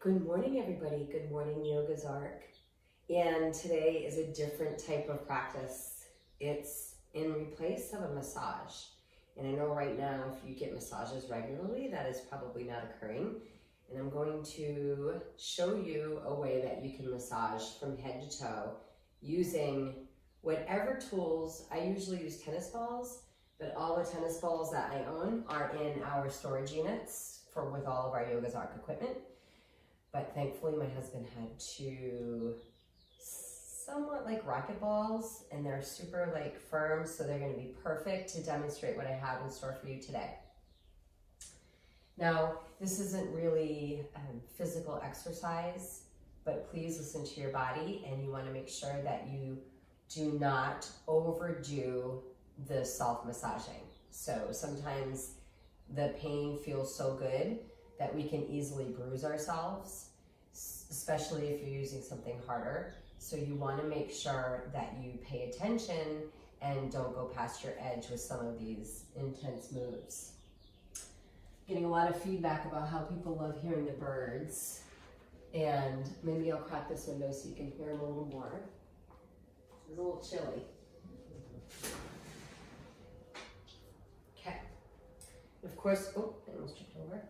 Good morning, everybody. Good morning, Yoga's Arc. And today is a different type of practice. It's in replace of a massage. And I know right now, if you get massages regularly, that is probably not occurring. And I'm going to show you a way that you can massage from head to toe using whatever tools. I usually use tennis balls, but all the tennis balls that I own are in our storage units with all of our Yoga's Arc equipment. But thankfully my husband had two somewhat like rocket balls, and they're super like firm, so they're going to be perfect to demonstrate what I have in store for you today. Now, this isn't really physical exercise, but please listen to your body, and you want to make sure that you do not overdo the self-massaging. So sometimes the pain feels so good that we can easily bruise ourselves, especially if you're using something harder. So you want to make sure that you pay attention and don't go past your edge with some of these intense moves. Getting a lot of feedback about how people love hearing the birds, and maybe I'll crack this window so you can hear them a little more. It's a little chilly. Okay. Of course, oh, I almost tripped over.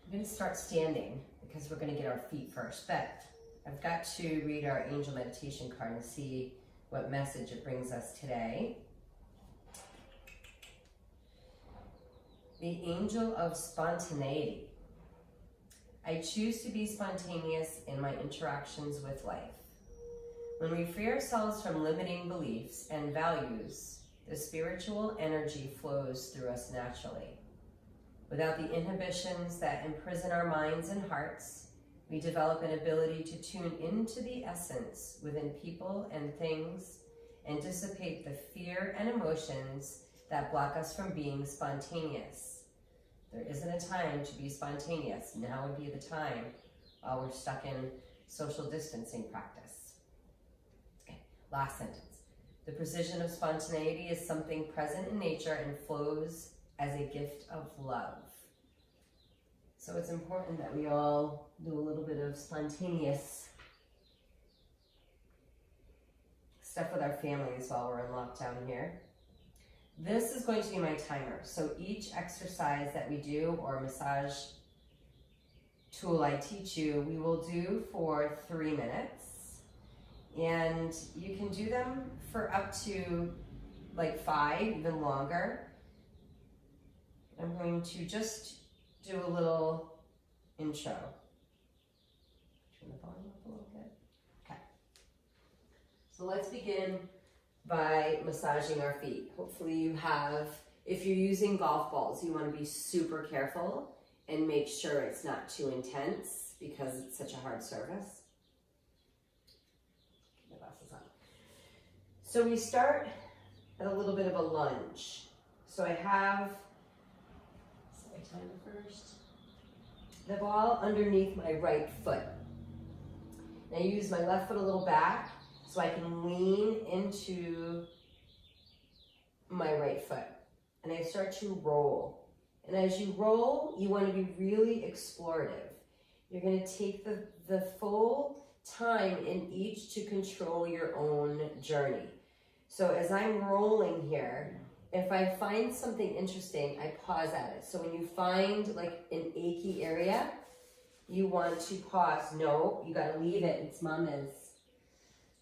I'm going to start standing because we're going to get our feet first, but I've got to read our angel meditation card and see what message it brings us today. The angel of spontaneity. I choose to be spontaneous in my interactions with life. When we free ourselves from limiting beliefs and values, the spiritual energy flows through us naturally. Without the inhibitions that imprison our minds and hearts, we develop an ability to tune into the essence within people and things and dissipate the fear and emotions that block us from being spontaneous. There isn't a time to be spontaneous. Now would be the time while we're stuck in social distancing practice. Okay, last sentence. The precision of spontaneity is something present in nature and flows as a gift of love. So it's important that we all do a little bit of spontaneous stuff with our families while we're in lockdown here. This is going to be my timer. So each exercise that we do or massage tool I teach you, we will do for 3 minutes. And you can do them for up to like 5, even longer. I'm going to just do a little intro. Turn the volume up a little bit. Okay. So let's begin by massaging our feet. Hopefully you have, if you're using golf balls, you want to be super careful and make sure it's not too intense because it's such a hard surface. Keep my glasses on. So we start at a little bit of a lunge. So I have first, the ball underneath my right foot. And I use my left foot a little back so I can lean into my right foot. And I start to roll. And as you roll, you want to be really explorative. You're going to take the full time in each to control your own journey. So as I'm rolling here, if I find something interesting, I pause at it. So when you find like an achy area, you want to pause. No, you got to leave it. It's mama's.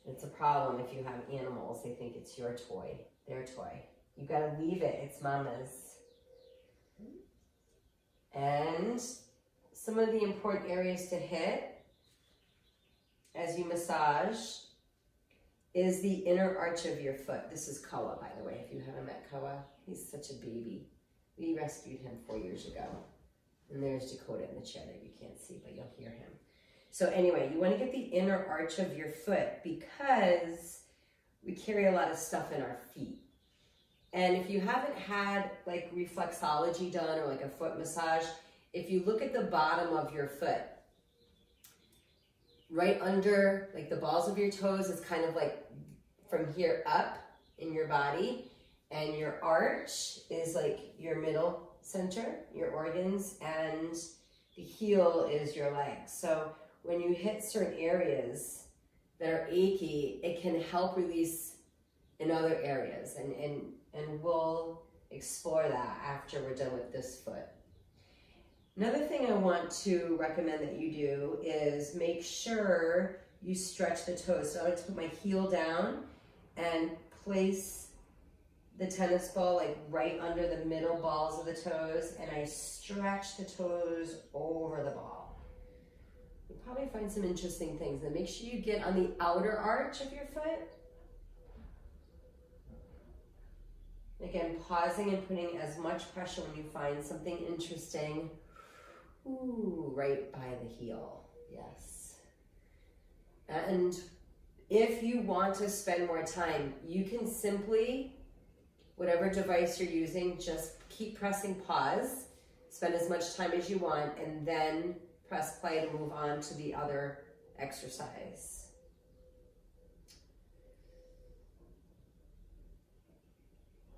It's a problem if you have animals. They think it's your toy, their toy. You got to leave it. It's mama's. And some of the important areas to hit as you massage is the inner arch of your foot. This is Koa, by the way, if you haven't met Koa. He's such a baby. We rescued him 4 years ago. And there's Dakota in the chair that you can't see, but you'll hear him. So anyway, you want to get the inner arch of your foot because we carry a lot of stuff in our feet. And if you haven't had like reflexology done or like a foot massage, if you look at the bottom of your foot, right under like the balls of your toes is kind of like from here up in your body, and your arch is like your middle center, your organs, and the heel is your leg. So when you hit certain areas that are achy, it can help release in other areas. And we'll explore that after we're done with this foot. Another thing I want to recommend that you do is make sure you stretch the toes. So I like to put my heel down and place the tennis ball like right under the middle balls of the toes, and I stretch the toes over the ball. You'll probably find some interesting things. Then make sure you get on the outer arch of your foot. Again, pausing and putting as much pressure when you find something interesting. Ooh, right by the heel, yes. And if you want to spend more time, you can simply, whatever device you're using, just keep pressing pause, spend as much time as you want, and then press play to move on to the other exercise.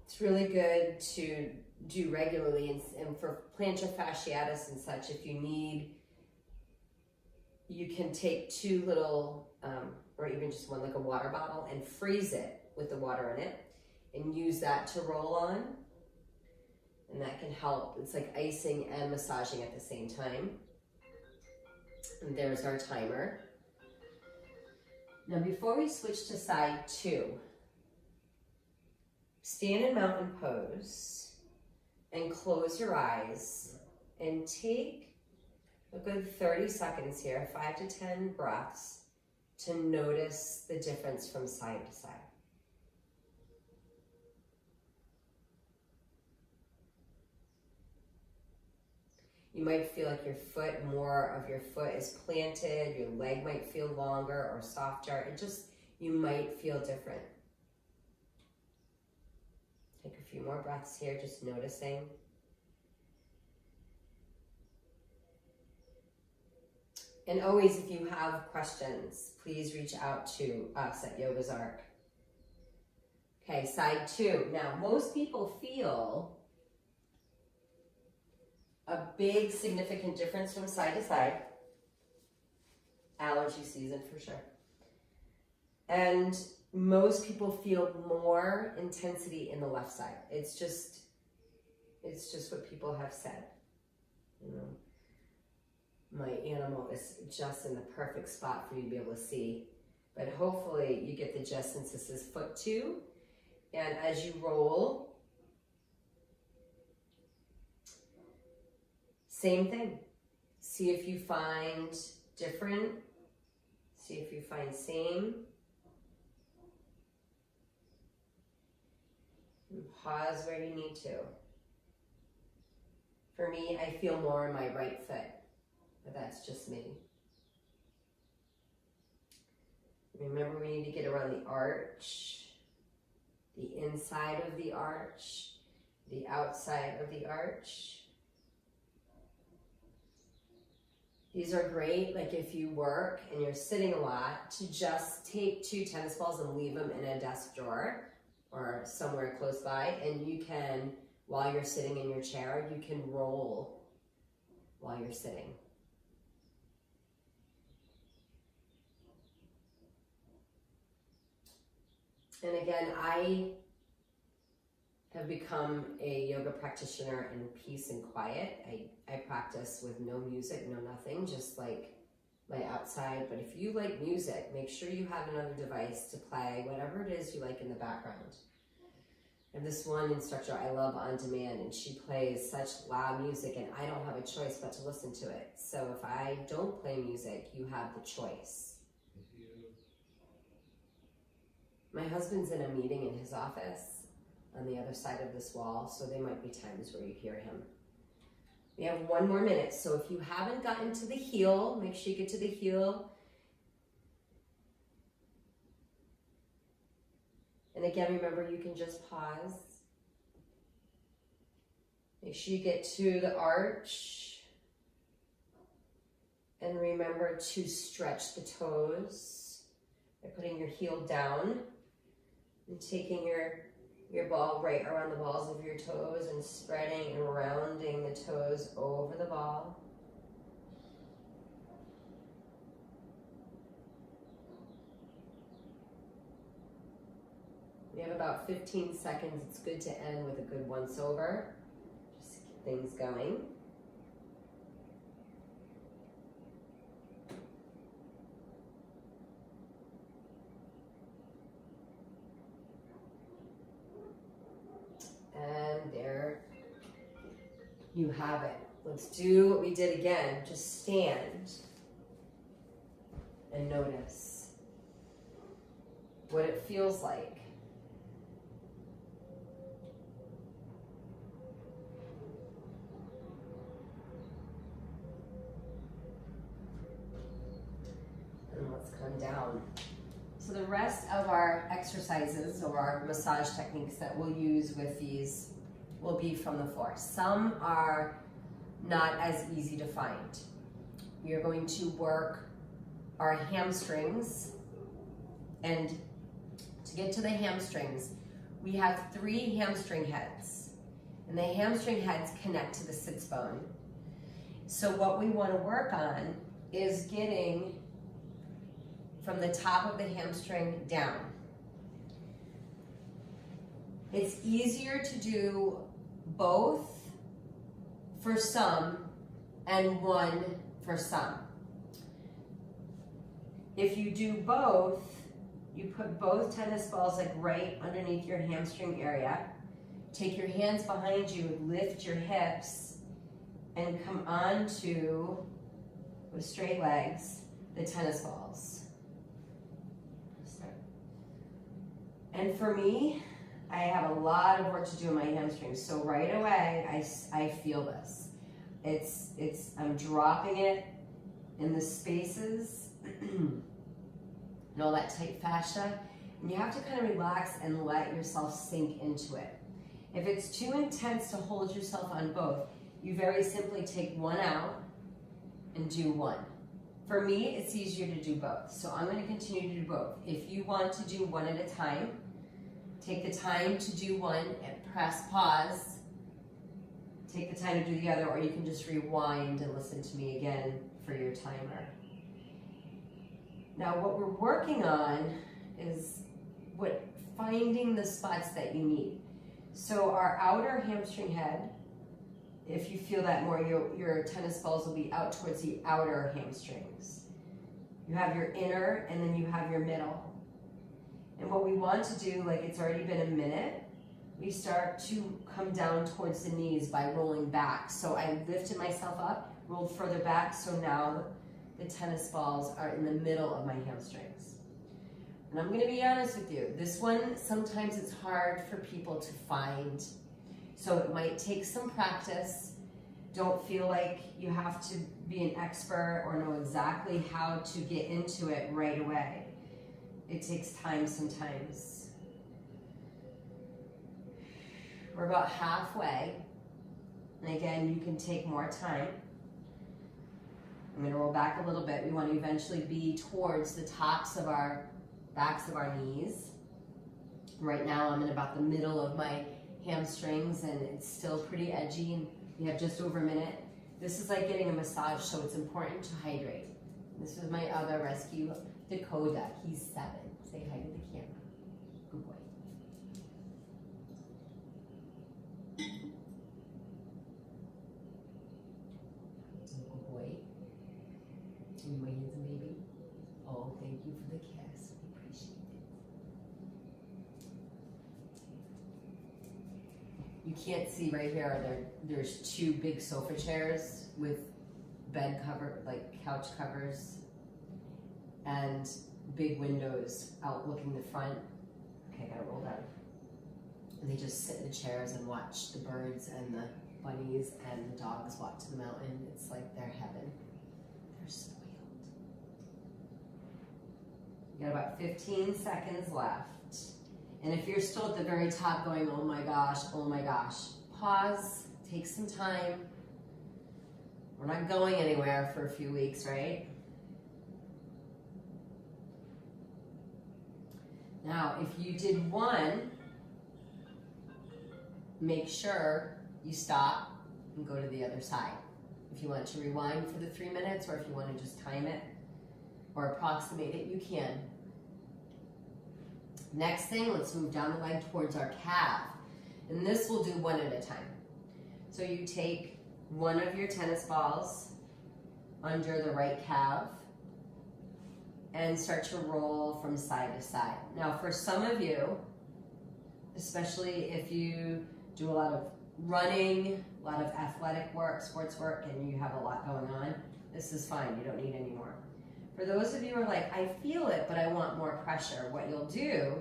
It's really good to do regularly, and for plantar fasciitis and such, if you need, you can take 2 little, or even just one, like a water bottle, and freeze it with the water in it, and use that to roll on, and that can help. It's like icing and massaging at the same time. And there's our timer. Now before we switch to side 2, stand in mountain pose and close your eyes and take a good 30 seconds here, 5 to 10 breaths, to notice the difference from side to side. You might feel like more of your foot is planted, your leg might feel longer or softer. You might feel different. Take a few more breaths here, just noticing. And always, if you have questions, please reach out to us at Yoga's Arc. Okay, side 2. Now, most people feel a big, significant difference from side to side. Allergy season for sure. And most people feel more intensity in the left side. It's just what people have said. You know, my animal is just in the perfect spot for you to be able to see. But hopefully you get the gist since this is foot 2. And as you roll, same thing. See if you find different. See if you find same. And pause where you need to. For me, I feel more in my right foot, but that's just me. Remember, we need to get around the arch, the inside of the arch, the outside of the arch. These are great, like if you work and you're sitting a lot, to just take 2 tennis balls and leave them in a desk drawer or somewhere close by, and you can, while you're sitting in your chair, you can roll while you're sitting. And again, I have become a yoga practitioner in peace and quiet. I practice with no music, no nothing, just like my outside. But if you like music, make sure you have another device to play whatever it is you like in the background. And this one instructor I love on demand, and she plays such loud music, and I don't have a choice but to listen to it. So if I don't play music, you have the choice. My husband's in a meeting in his office on the other side of this wall, so there might be times where you hear him. We have 1 more minute, so if you haven't gotten to the heel, make sure you get to the heel. And again, remember, you can just pause. Make sure you get to the arch. And remember to stretch the toes by putting your heel down and taking your ball right around the balls of your toes and spreading and rounding the toes over the ball. We have about 15 seconds. It's good to end with a good once over. Just keep things going. And there you have it. Let's do what we did again. Just stand and notice what it feels like. And let's come down. So the rest of our exercises or our massage techniques that we'll use with these will be from the floor. Some are not as easy to find. We are going to work our hamstrings, and to get to the hamstrings, we have 3 hamstring heads, and the hamstring heads connect to the sits bone. So what we want to work on is getting from the top of the hamstring down. It's easier to do both for some and one for some. If you do both, you put both tennis balls like right underneath your hamstring area. Take your hands behind you, lift your hips, and come onto, with straight legs, the tennis balls. And for me, I have a lot of work to do in my hamstrings. So right away, I feel this. I'm dropping it in the spaces and all that tight fascia. And you have to kind of relax and let yourself sink into it. If it's too intense to hold yourself on both, you very simply take one out and do one. For me, it's easier to do both. So I'm going to continue to do both. If you want to do one at a time, take the time to do one and press pause. Take the time to do the other, or you can just rewind and listen to me again for your timer. Now what we're working on is finding the spots that you need. So our outer hamstring head, if you feel that more, your tennis balls will be out towards the outer hamstrings. You have your inner, and then you have your middle. And what we want to do, like it's already been a minute, we start to come down towards the knees by rolling back. So I lifted myself up, rolled further back, so now the tennis balls are in the middle of my hamstrings. And I'm going to be honest with you, this one, sometimes it's hard for people to find. So it might take some practice. Don't feel like you have to be an expert or know exactly how to get into it right away. It takes time sometimes. We're about halfway. And again, you can take more time. I'm going to roll back a little bit. We want to eventually be towards the tops of our backs of our knees. Right now I'm in about the middle of my hamstrings and it's still pretty edgy, and we have just over a minute. This is like getting a massage, so it's important to hydrate. This is my other rescue, Dakota. He's 7. Say hi to the camera. Good boy. Good boy. Are you my handsome baby? Oh, thank you for the kiss. I appreciate it. You can't see right here, there's 2 big sofa chairs with bed cover, like couch covers, and big windows outlooking the front. Okay, I gotta roll down. And they just sit in the chairs and watch the birds and the bunnies and the dogs walk to the mountain. It's like their heaven. They're spoiled. You got about 15 seconds left. And if you're still at the very top going, oh my gosh, pause, take some time. We're not going anywhere for a few weeks, right? Now, if you did one, make sure you stop and go to the other side. If you want to rewind for the 3 minutes, or if you want to just time it or approximate it, you can. Next thing, let's move down the leg towards our calf. And this we'll do one at a time. So you take one of your tennis balls under the right calf and start to roll from side to side. Now for some of you, especially if you do a lot of running, a lot of athletic work, sports work, and you have a lot going on, this is fine, you don't need any more. For those of you who are like, I feel it, but I want more pressure, what you'll do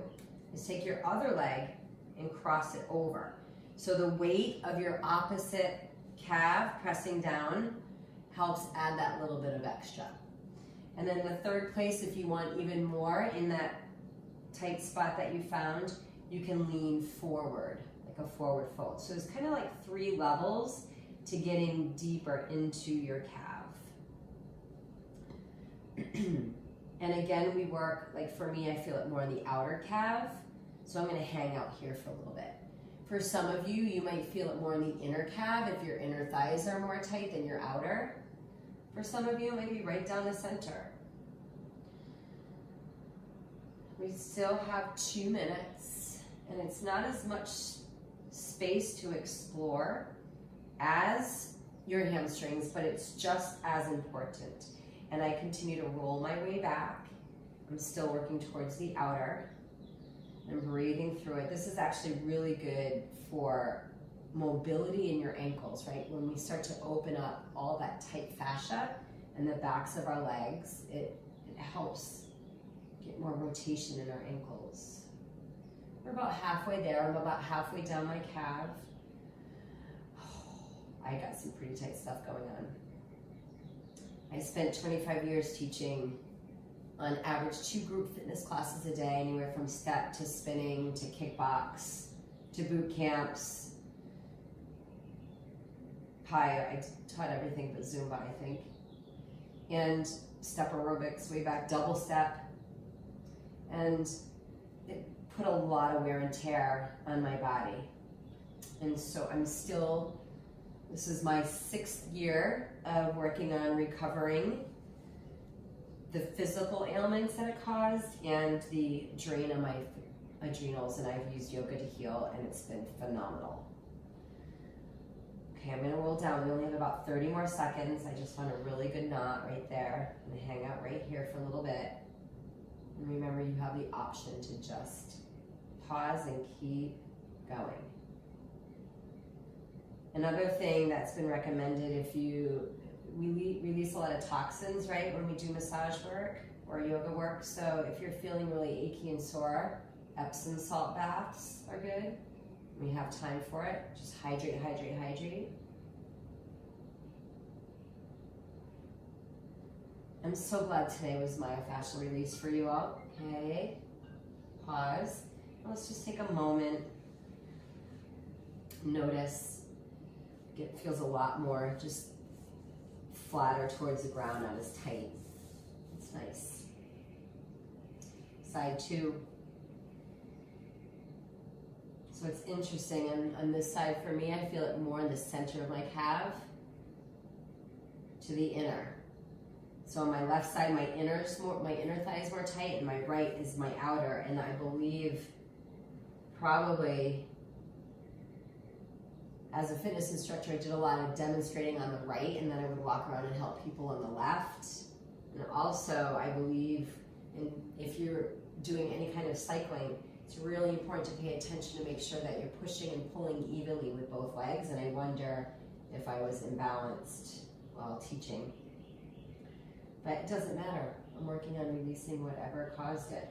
is take your other leg and cross it over. So the weight of your opposite calf pressing down helps add that little bit of extra. And then the third place, if you want even more in that tight spot that you found, you can lean forward, like a forward fold. So it's kind of like 3 levels to getting deeper into your calf. And again, we work, like for me, I feel it more in the outer calf. So I'm gonna hang out here for a little bit. For some of you, you might feel it more in the inner calf if your inner thighs are more tight than your outer. For some of you, maybe right down the center. We still have 2 minutes, and it's not as much space to explore as your hamstrings, but it's just as important. And I continue to roll my way back. I'm still working towards the outer. I'm breathing through it. This is actually really good for mobility in your ankles, right? When we start to open up all that tight fascia and the backs of our legs, it helps get more rotation in our ankles. We're about halfway there. I'm about halfway down my calf. I got some pretty tight stuff going on. I spent 25 years teaching on average 2 group fitness classes a day, anywhere from step to spinning to kickbox to boot camps. I taught everything but Zumba, I think. And step aerobics way back, double step. And it put a lot of wear and tear on my body. And so I'm still, this is my 6th year of working on recovering the physical ailments that it caused and the drain on my adrenals, and I've used yoga to heal, and it's been phenomenal. Okay, I'm gonna roll down. We only have about 30 more seconds. I just found a really good knot right there. I'm gonna hang out right here for a little bit. And remember, you have the option to just pause and keep going. Another thing that's been recommended, if we release a lot of toxins, right, when we do massage work or yoga work. So if you're feeling really achy and sore, Epsom salt baths are good. We have time for it. Just hydrate, hydrate, hydrate. I'm so glad today was myofascial release for you all. Okay, pause. Let's just take a moment. Notice it feels a lot more just flatter towards the ground, not as tight. It's nice. Side 2. So it's interesting, on this side for me, I feel it more in the center of my calf to the inner. So on my left side, my inner thigh is more tight, and my right is my outer. And I believe probably as a fitness instructor, I did a lot of demonstrating on the right, and then I would walk around and help people on the left. And also, I believe if you're doing any kind of cycling, it's really important to pay attention to make sure that you're pushing and pulling evenly with both legs. And I wonder if I was imbalanced while teaching. But it doesn't matter. I'm working on releasing whatever caused it.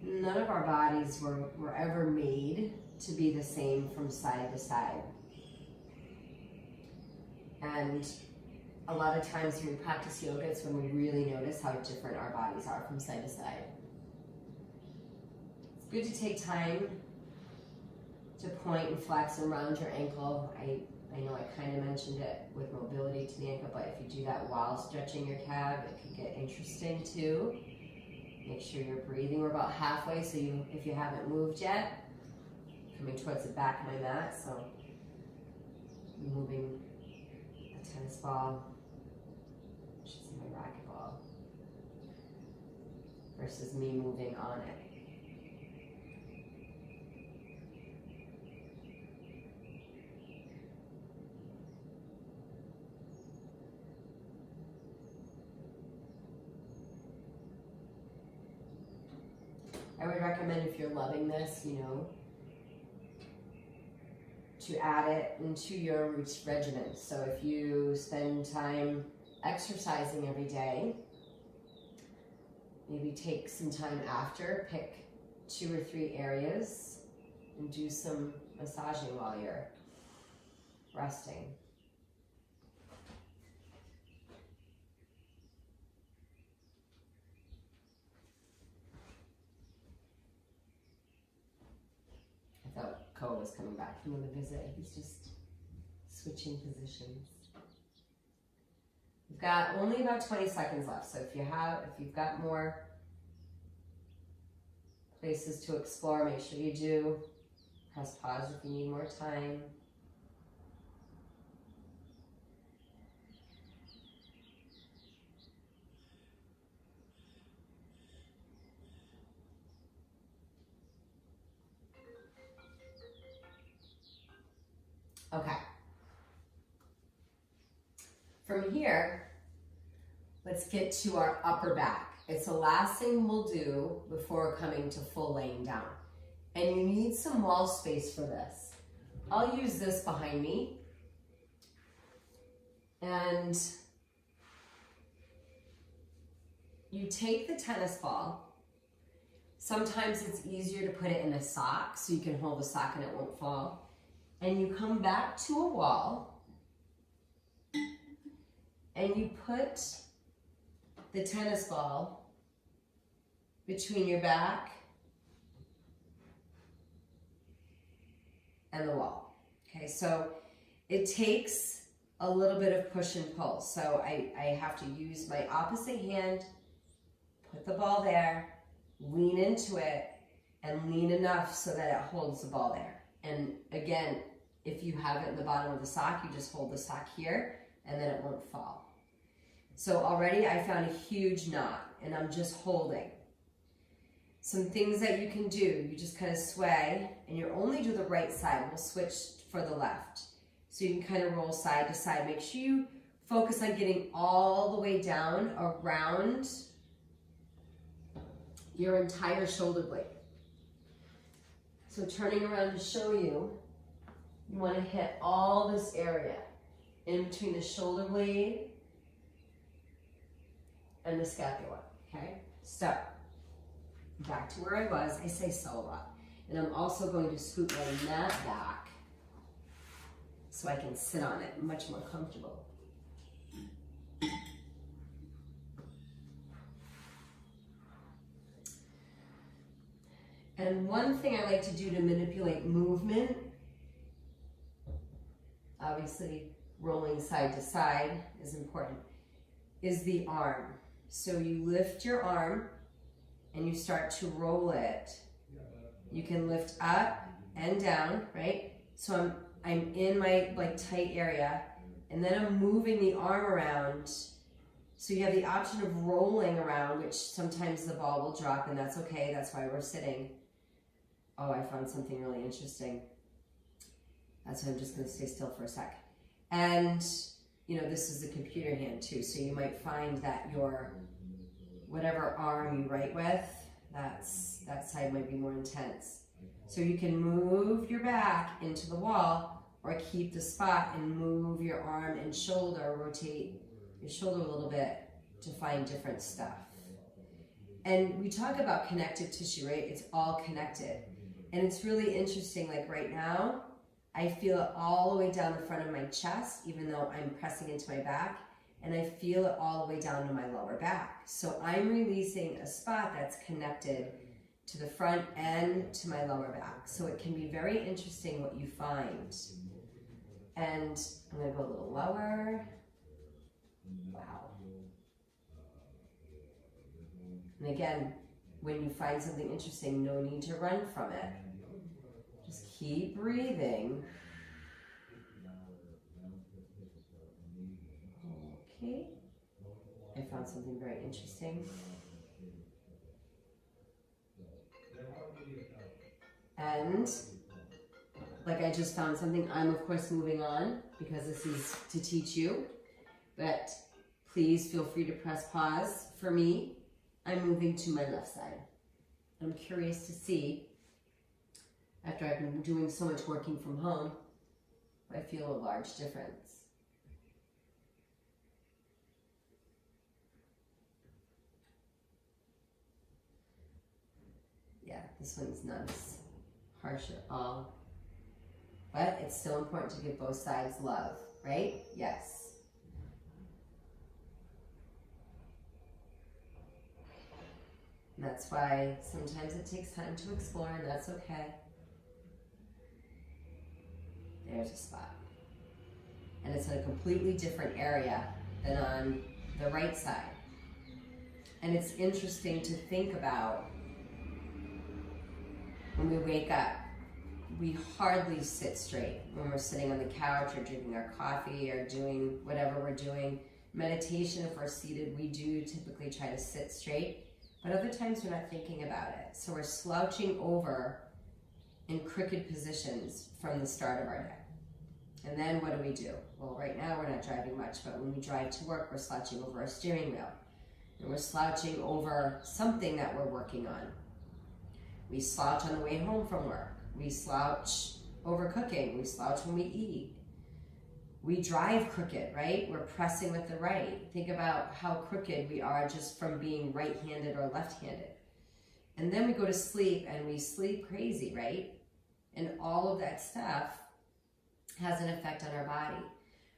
None of our bodies were ever made to be the same from side to side. And a lot of times when we practice yoga, it's when we really notice how different our bodies are from side to side. It's good to take time to point and flex and round your ankle. I know I kind of mentioned it with mobility to the ankle, but if you do that while stretching your calf, it can get interesting too. Make sure you're breathing. We're about halfway, so if you haven't moved yet, coming towards the back of my mat, so moving a tennis ball, I should say my racquetball, versus me moving on it. I would recommend, if you're loving this, you know, to add it into your regimen. So if you spend time exercising every day, maybe take some time after, pick 2 or 3 areas and do some massaging while you're resting. I thought Ko was coming back from the visit. He's just switching positions. We've got only about 20 seconds left, so if you've got more places to explore, make sure you do. Press pause if you need more time. Okay. From here, let's get to our upper back. It's the last thing we'll do before coming to full laying down. And you need some wall space for this. I'll use this behind me. And you take the tennis ball. Sometimes it's easier to put it in a sock so you can hold the sock and it won't fall. And you come back to a wall and you put the tennis ball between your back and the wall. Okay, so it takes a little bit of push and pull. So I have to use my opposite hand, put the ball there, lean into it, and lean enough so that it holds the ball there. And again, if you have it in the bottom of the sock, you just hold the sock here and then it won't fall. So already I found a huge knot and I'm just holding. Some things that you can do, you just kind of sway and you only do the right side. We'll switch for the left. So you can kind of roll side to side. Make sure you focus on getting all the way down around your entire shoulder blade. So turning around to show you, you want to hit all this area in between the shoulder blade and the scapula, okay? So, back to where I was. I say so a lot. And I'm also going to scoot my mat back so I can sit on it much more comfortable. And one thing I like to do to manipulate movement, obviously rolling side to side is important, is the arm. So you lift your arm and you start to roll it. You can lift up and down, right? So I'm in my tight area and then I'm moving the arm around. So you have the option of rolling around, which sometimes the ball will drop and that's okay. That's why we're sitting. Oh, I found something really interesting. That's why I'm just going to stay still for a sec. And, you know, this is the computer hand too. So you might find that your, whatever arm you write with, that side might be more intense. So you can move your back into the wall or keep the spot and move your arm and shoulder, rotate your shoulder a little bit to find different stuff. And we talk about connective tissue, right? It's all connected. And it's really interesting, like right now, I feel it all the way down the front of my chest, even though I'm pressing into my back, and I feel it all the way down to my lower back. So I'm releasing a spot that's connected to the front and to my lower back. So it can be very interesting what you find. And I'm gonna go a little lower. Wow. And again, when you find something interesting, no need to run from it. Just Keep breathing. Okay. I found something very interesting. And like I just found something, I'm of course moving on because this is to teach you, but please feel free to press pause. For me, I'm moving to my left side. I'm curious to see, after I've been doing so much working from home, I feel a large difference. Yeah, this one's not as harsh at all. But it's still important to give both sides love, right? Yes. And that's why sometimes it takes time to explore, and that's okay. There's a spot. And it's in a completely different area than on the right side. And it's interesting to think about when we wake up. We hardly sit straight when we're sitting on the couch or drinking our coffee or doing whatever we're doing. Meditation, if we're seated, we do typically try to sit straight, but other times we're not thinking about it. So we're slouching over in crooked positions from the start of our day. And then what do? Well, right now we're not driving much, but when we drive to work, we're slouching over our steering wheel. And we're slouching over something that we're working on. We slouch on the way home from work. We slouch over cooking. We slouch when we eat. We drive crooked, right? We're pressing with the right. Think about how crooked we are just from being right-handed or left-handed. And then we go to sleep and we sleep crazy, right? And all of that stuff has an effect on our body,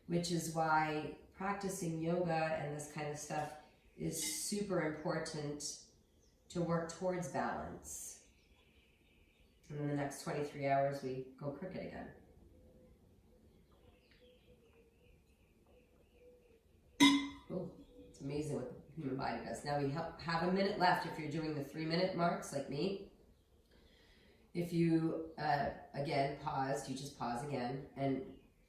which is why practicing yoga and this kind of stuff is super important to work towards balance. And in the next 23 hours, we go crooked again. Oh, it's amazing what the human body does. Now we have a minute left if you're doing the 3-minute marks like me. If you, again, paused, you just pause again. And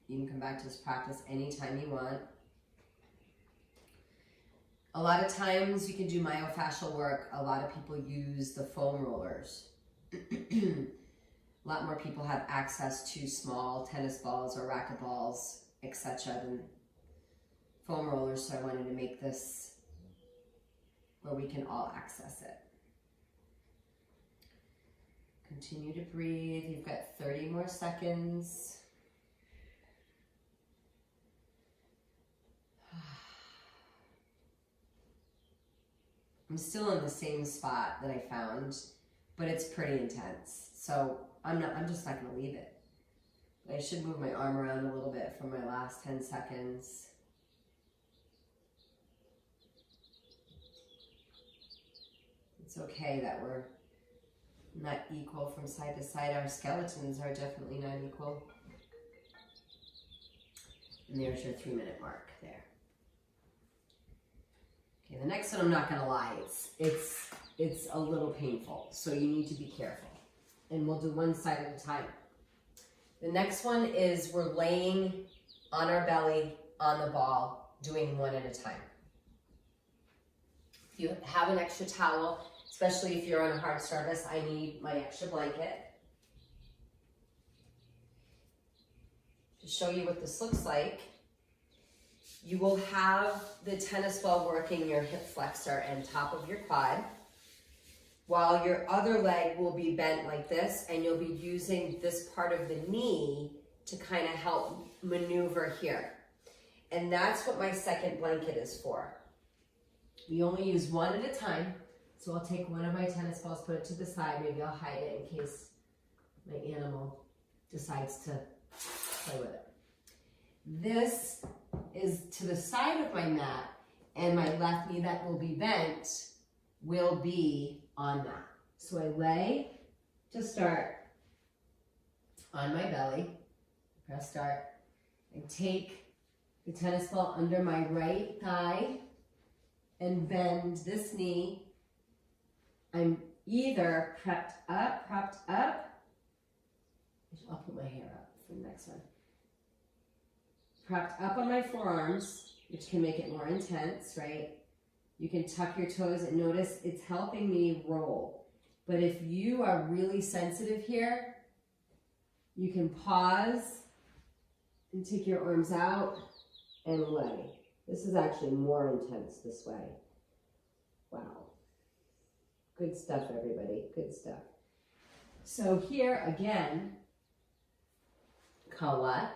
you can come back to this practice anytime you want. A lot of times you can do myofascial work. A lot of people use the foam rollers. A lot more people have access to small tennis balls or racquet balls, etc. than foam rollers, so I wanted to make this where we can all access it. Continue to breathe. You've got 30 more seconds. I'm still in the same spot that I found, but it's pretty intense. So I'm just not going to leave it. I should move my arm around a little bit for my last 10 seconds. It's okay that we're not equal from side to side. Our skeletons are definitely not equal. And there's your 3-minute mark there. Okay, the next one, I'm not going to lie, it's a little painful, so you need to be careful. And we'll do one side at a time. The next one is we're laying on our belly on the ball, doing one at a time. If you have an extra towel, especially if you're on a hard service, I need my extra blanket. To show you what this looks like, you will have the tennis ball working your hip flexor and top of your quad, while your other leg will be bent like this, and you'll be using this part of the knee to kind of help maneuver here. And that's what my second blanket is for. We only use one at a time, so I'll take one of my tennis balls, put it to the side, maybe I'll hide it in case my animal decides to play with it. This is to the side of my mat, and my left knee that will be bent will be on that. So I lay to start on my belly, press start, and take the tennis ball under my right thigh and bend this knee. I'm either propped up, I I'll put my hair up for the next one. Propped up on my forearms, which can make it more intense, right? You can tuck your toes and notice it's helping me roll. But if you are really sensitive here, you can pause and take your arms out and lay. This is actually more intense this way. Wow. Good stuff, everybody. Good stuff. So here again, Kawa,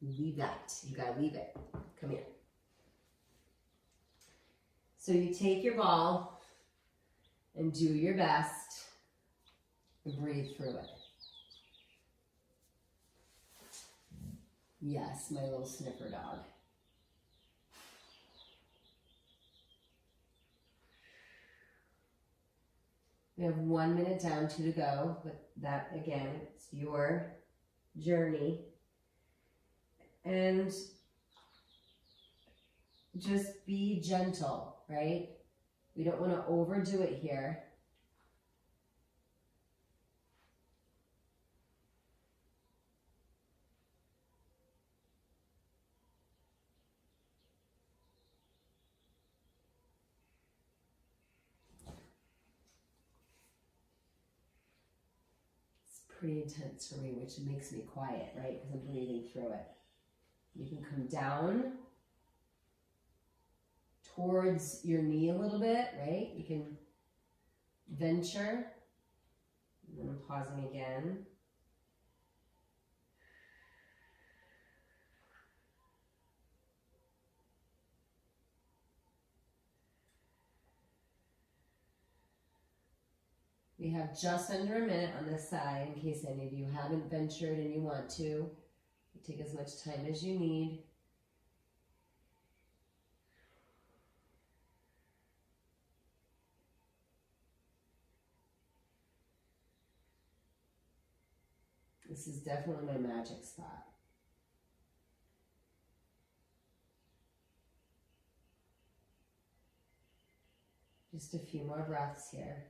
leave that. You gotta leave it. Come here. So you take your ball and do your best and breathe through it. Yes, my little sniffer dog. We have 1 minute down, 2 to go, but that, again, it's your journey. And just be gentle, right? We don't want to overdo it here. Pretty intense for me, which makes me quiet, right? Because I'm breathing through it. You can come down towards your knee a little bit, right? You can venture. And then I'm pausing again. We have just under a minute on this side in case any of you haven't ventured and you want to. Take as much time as you need. This is definitely my magic spot. Just a few more breaths here.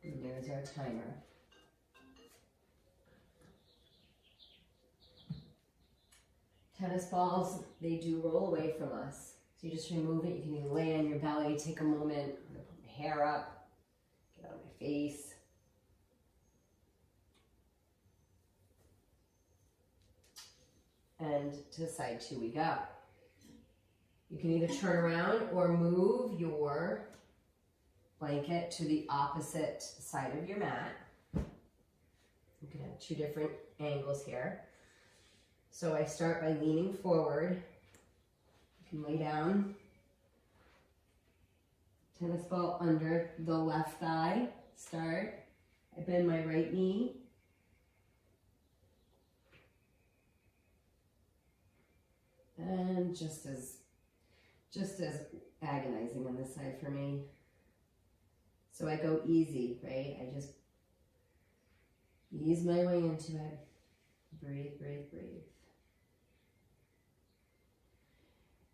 And there's our timer. Tennis balls, they do roll away from us. So you just remove it. You can either lay on your belly, take a moment. I'm going to put my hair up, get out of my face. And to side 2 we go. You can either turn around or move your blanket to the opposite side of your mat. You can have 2 different angles here. So I start by leaning forward. You can lay down. Tennis ball under the left thigh. Start. I bend my right knee. And just as agonizing on this side for me. So I go easy, right? I just ease my way into it. Breathe, breathe, breathe.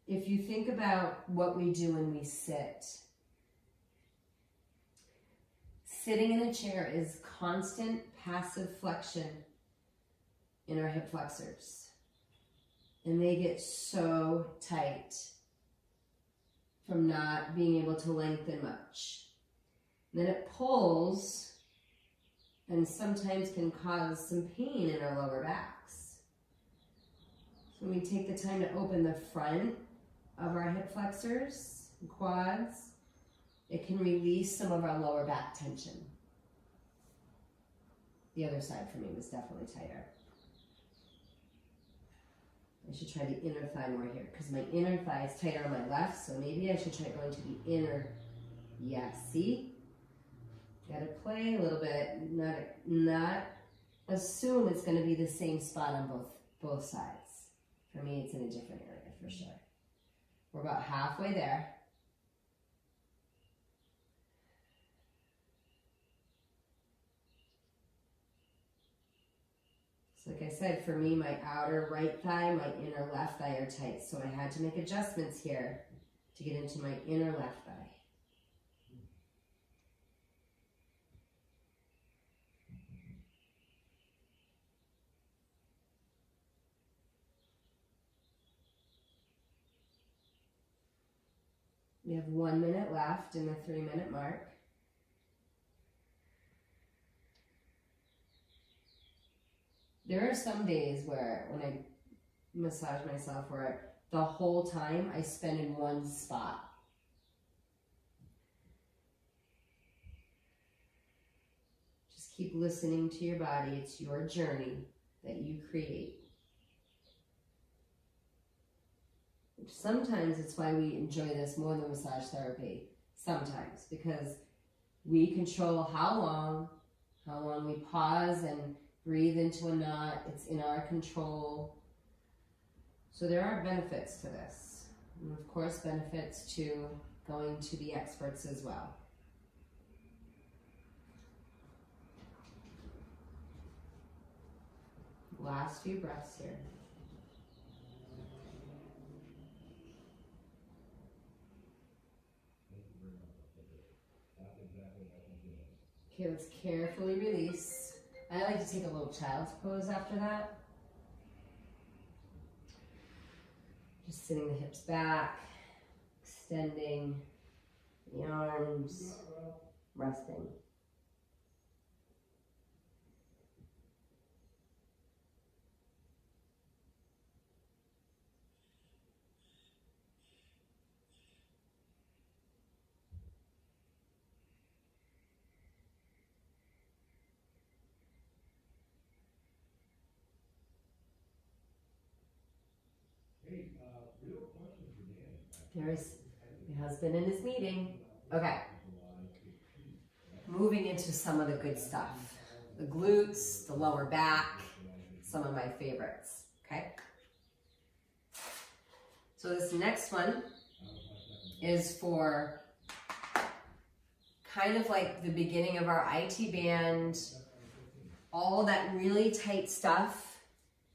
If you think about what we do when we sit, sitting in a chair is constant passive flexion in our hip flexors. And they get so tight from not being able to lengthen much. Then it pulls and sometimes can cause some pain in our lower backs. So when we take the time to open the front of our hip flexors and quads, it can release some of our lower back tension. The other side for me was definitely tighter. I should try the inner thigh more here because my inner thigh is tighter on my left, so maybe I should try going to the inner. Yes, see? Gotta play a little bit, not assume it's gonna be the same spot on both sides. For me, it's in a different area for sure. We're about halfway there. So like I said, for me, my outer right thigh, my inner left thigh are tight. So I had to make adjustments here to get into my inner left thigh. We have 1 minute left in the 3-minute mark. There are some days where when I massage myself where the whole time I spend in one spot. Just keep listening to your body. It's your journey that you create. Sometimes it's why we enjoy this more than massage therapy. Sometimes, because we control how long we pause and breathe into a knot. It's in our control. So there are benefits to this. And of course, benefits to going to the experts as well. Last few breaths here. Okay, let's carefully release. I like to take a little child's pose after that. Just sitting the hips back, extending the arms, resting. There's my husband in his meeting. Okay. Moving into some of the good stuff. The glutes, the lower back, some of my favorites. Okay. So this next one is for kind of like the beginning of our IT band, all that really tight stuff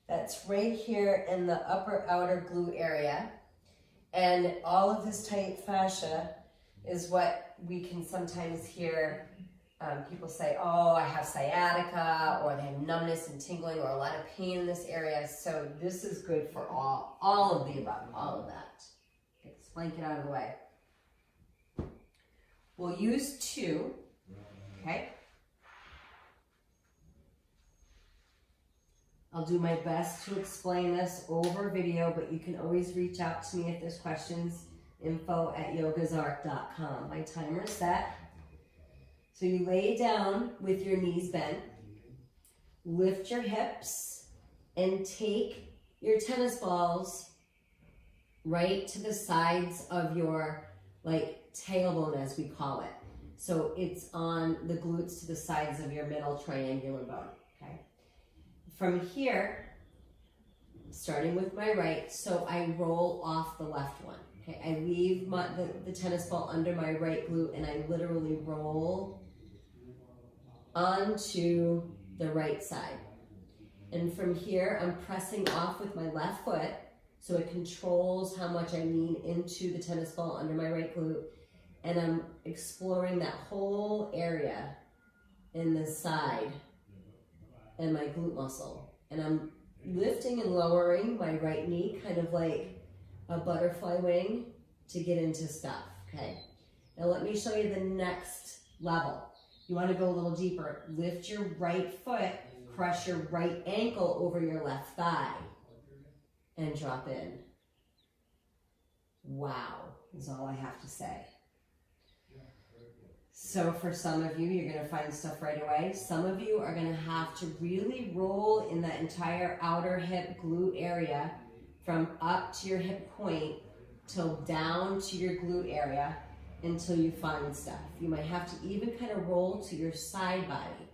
that's right here in the upper outer glute area. And all of this tight fascia is what we can sometimes hear people say, oh, I have sciatica, or they have numbness and tingling, or a lot of pain in this area. So this is good for all of the above, all of that. Get this blanket out of the way. We'll use 2, okay? I'll do my best to explain this over video, but you can always reach out to me if there's questions. info@yogazark.com. My timer is set. So you lay down with your knees bent, lift your hips, and take your tennis balls right to the sides of your, like, tailbone, as we call it. So it's on the glutes to the sides of your middle triangular bone, okay? From here, starting with my right, so I roll off the left one. Okay, I leave the tennis ball under my right glute and I literally roll onto the right side. And from here, I'm pressing off with my left foot, so it controls how much I lean into the tennis ball under my right glute. And I'm exploring that whole area in the side and my glute muscle. And I'm lifting and lowering my right knee, kind of like a butterfly wing, to get into stuff, okay? Now let me show you the next level. You want to go a little deeper. Lift your right foot, crush your right ankle over your left thigh, and drop in. Wow, is all I have to say. So for some of you, you're going to find stuff right away. Some of you are going to have to really roll in that entire outer hip glute area from up to your hip point till down to your glute area until you find stuff. You might have to even kind of roll to your side body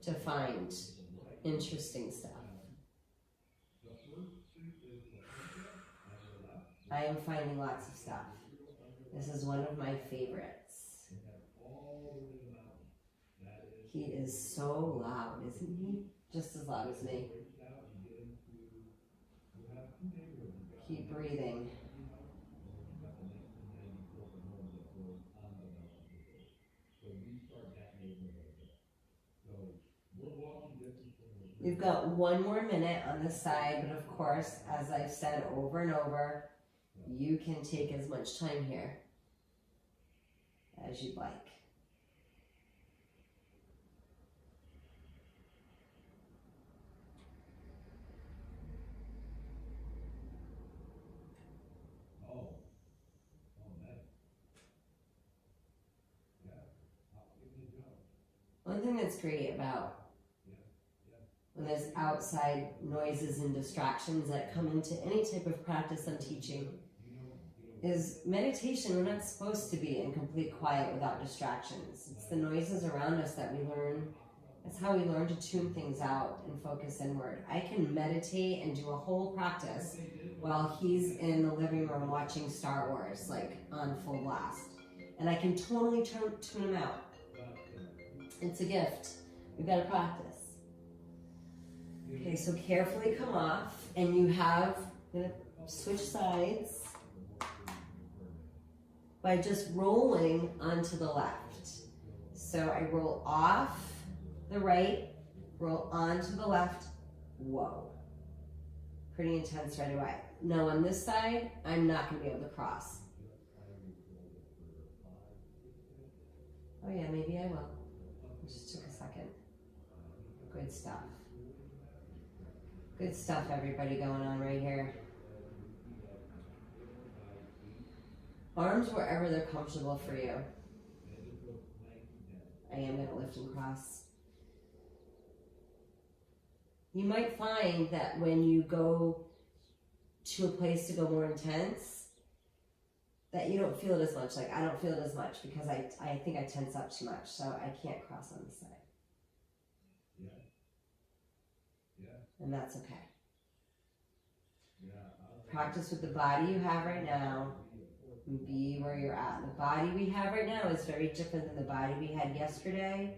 to find interesting stuff. I am finding lots of stuff. This is one of my favorites. He is so loud, isn't he? just as loud as me. Keep breathing. You've got 1 more minute on this side, but of course, as I've said over and over, you can take as much time here as you'd like. One thing that's great about when there's outside noises and distractions that come into any type of practice I'm teaching is meditation. We're not supposed to be in complete quiet without distractions. It's the noises around us that we learn. That's how we learn to tune things out and focus inward. I can meditate and do a whole practice while he's in the living room watching Star Wars, like on full blast. And I can totally tune him out. It's a gift. We've got to practice. Okay, so carefully come off, and you have, I'm going to switch sides by just rolling onto the left. So I roll off the right, roll onto the left. Whoa. Pretty intense right away. Now on this side, I'm not going to be able to cross. Oh yeah, maybe I will. It just took a second. Good stuff. Good stuff, everybody, going on right here. Arms wherever they're comfortable for you. I am going to lift and cross. You might find that when you go to a place to go more intense, that you don't feel it as much. Like, I don't feel it as much because I think I tense up too much, so I can't cross on this side. And that's okay. Practice with the body you have right now and be where you're at. The body we have right now is very different than the body we had yesterday,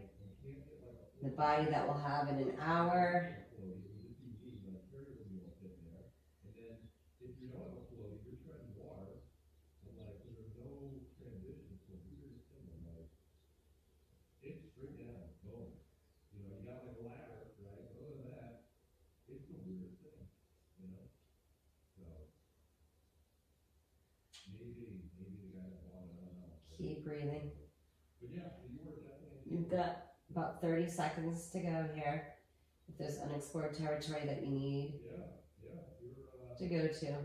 the body that we'll have in an hour. Keep breathing. You've got about 30 seconds to go here. If there's unexplored territory that you need to go to.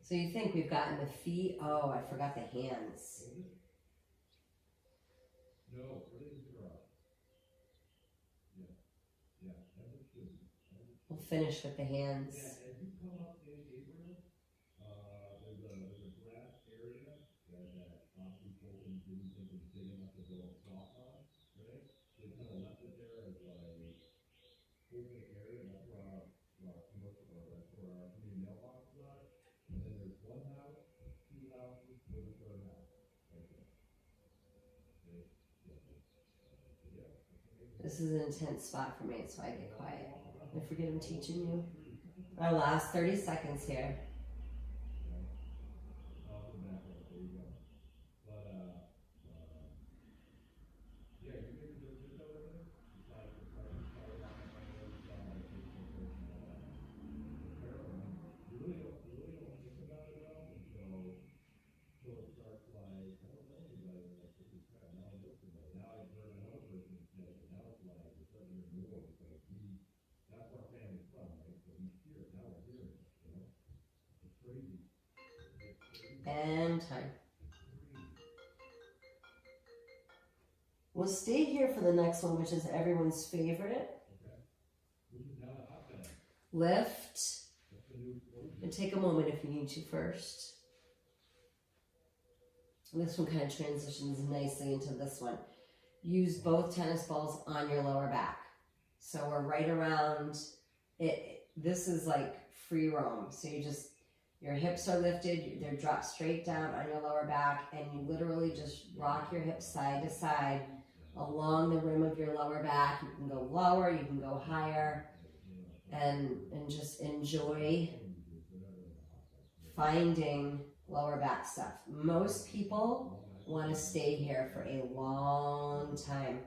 So you think we've gotten the feet? Oh, I forgot the hands. We'll finish with the hands. This is an intense spot for me, so I get quiet. I forget I'm teaching you. Our last 30 seconds here. And time. We'll stay here for the next one, which is everyone's favorite. Lift. And take a moment if you need to first. This one kind of transitions nicely into this one. Use both tennis balls on your lower back. So we're right around it. This is like free roam. So your hips are lifted, they're dropped straight down on your lower back, and you literally just rock your hips side to side along the rim of your lower back. You can go lower, you can go higher, and just enjoy finding lower back stuff. Most people want to stay here for a long time.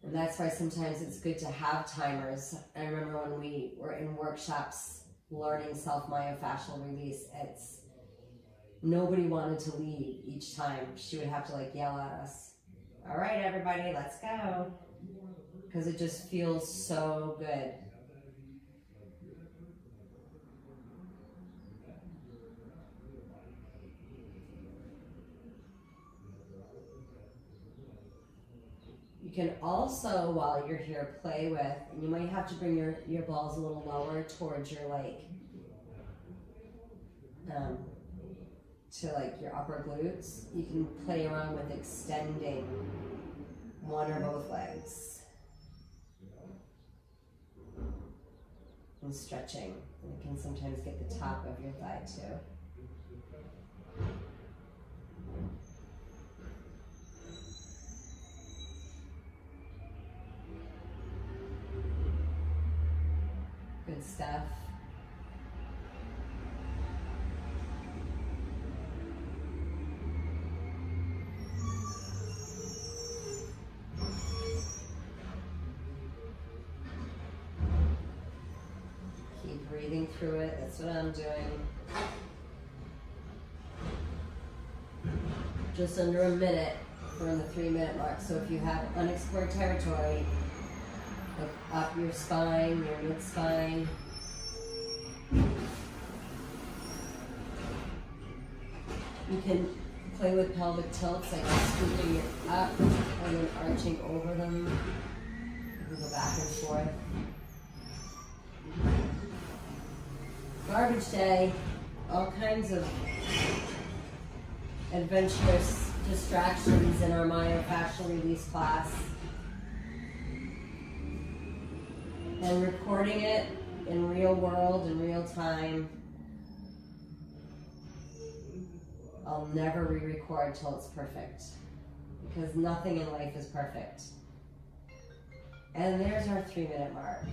And that's why sometimes it's good to have timers. I remember when we were in workshops learning self-myofascial release, nobody wanted to leave each time. She would have to like yell at us, "All right, everybody, let's go." Because it just feels so good. You can also, while you're here, play with, and you might have to bring your balls a little lower towards your to like your upper glutes. You can play around with extending one or both legs and stretching. And it can sometimes get the top of your thigh too. Good stuff. Keep breathing through it. That's what I'm doing. Just under a minute. We're in the 3-minute mark. So if you have unexplored territory, look up your spine, your mid-spine. You can play with pelvic tilts, like scooping it up and then arching over them. You can go back and forth. Garbage day, all kinds of adventurous distractions in our myofascial release class. And recording it in real world, in real time. I'll never re-record till it's perfect, because nothing in life is perfect. And there's our 3-minute mark.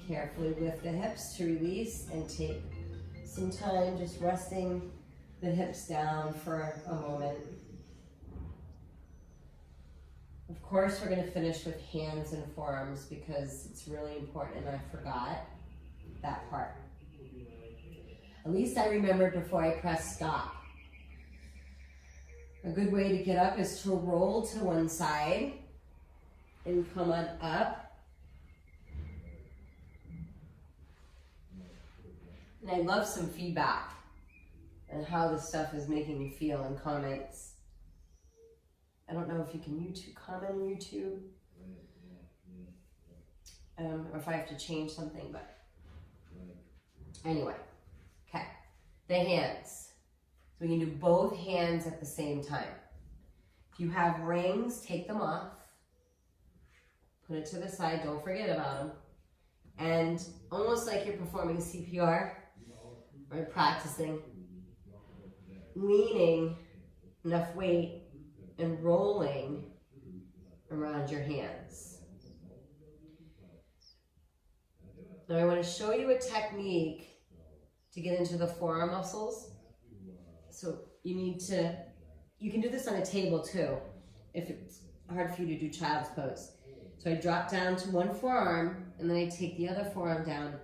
Carefully lift the hips to release and take some time just resting the hips down for a moment. Of course, we're going to finish with hands and forearms because it's really important, and I forgot that part. At least I remembered before I press stop. A good way to get up is to roll to one side and come on up. And I'd love some feedback on how this stuff is making me feel in comments. I don't know if you can comment on YouTube, or if I have to change something, but anyway. Okay, the hands. So we can do both hands at the same time. If you have rings, take them off. Put it to the side, don't forget about them. And almost like you're performing CPR or practicing, leaning enough weight and rolling around your hands. Now I want to show you a technique to get into the forearm muscles. So you can do this on a table too, if it's hard for you to do child's pose. So I drop down to one forearm, and then I take the other forearm down,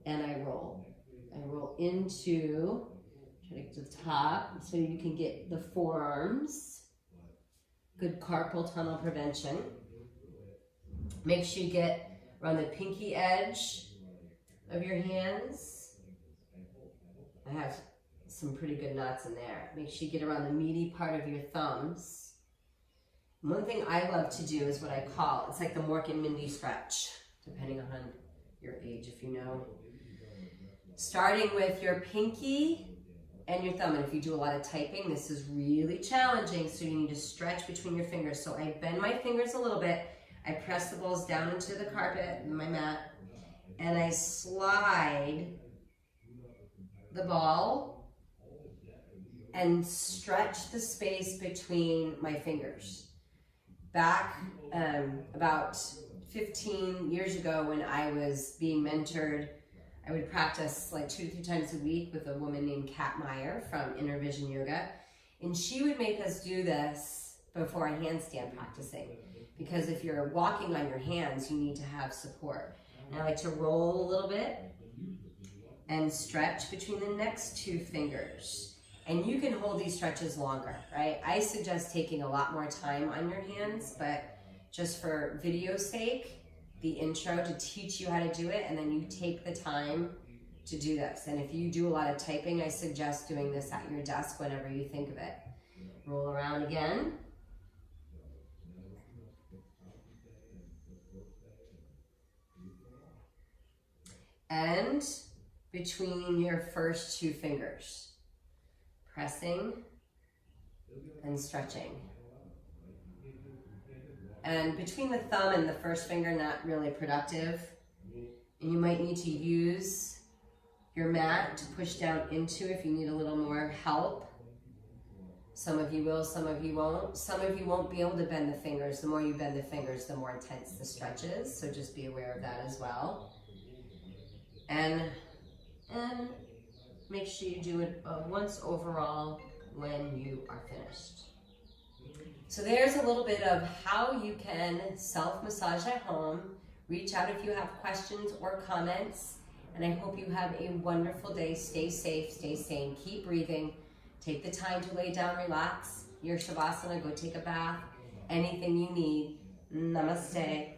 and I roll. I roll into, try to get to the top, so you can get the forearms. Good carpal tunnel prevention. Make sure you get around the pinky edge of your hands. I have some pretty good knots in there. Make sure you get around the meaty part of your thumbs. And one thing I love to do is what I call, it's like the Mork and Mindy stretch, depending on your age, if you know. Starting with your pinky and your thumb. And if you do a lot of typing, this is really challenging, so you need to stretch between your fingers. So I bend my fingers a little bit. I press the balls down into the carpet, my mat, and I slide the ball and stretch the space between my fingers. Back about 15 years ago when I was being mentored, I would practice like 2 to 3 times a week with a woman named Kary from Inner Vision Yoga. And she would make us do this before a handstand practicing. Because if you're walking on your hands, you need to have support. And I like to roll a little bit and stretch between the next 2 fingers. And you can hold these stretches longer, right? I suggest taking a lot more time on your hands, but just for video's sake, the intro to teach you how to do it, and then you take the time to do this. And if you do a lot of typing, I suggest doing this at your desk whenever you think of it. Roll around again. And between your first 2 fingers, pressing and stretching. And between the thumb and the first finger, not really productive. And you might need to use your mat to push down into if you need a little more help. Some of you will, some of you won't. Some of you won't be able to bend the fingers. The more you bend the fingers, the more intense the stretch is. So just be aware of that as well. And make sure you do it once overall when you are finished. So there's a little bit of how you can self-massage at home. Reach out if you have questions or comments. And I hope you have a wonderful day. Stay safe, stay sane, keep breathing. Take the time to lay down, relax. Your Shavasana, go take a bath. Anything you need. Namaste.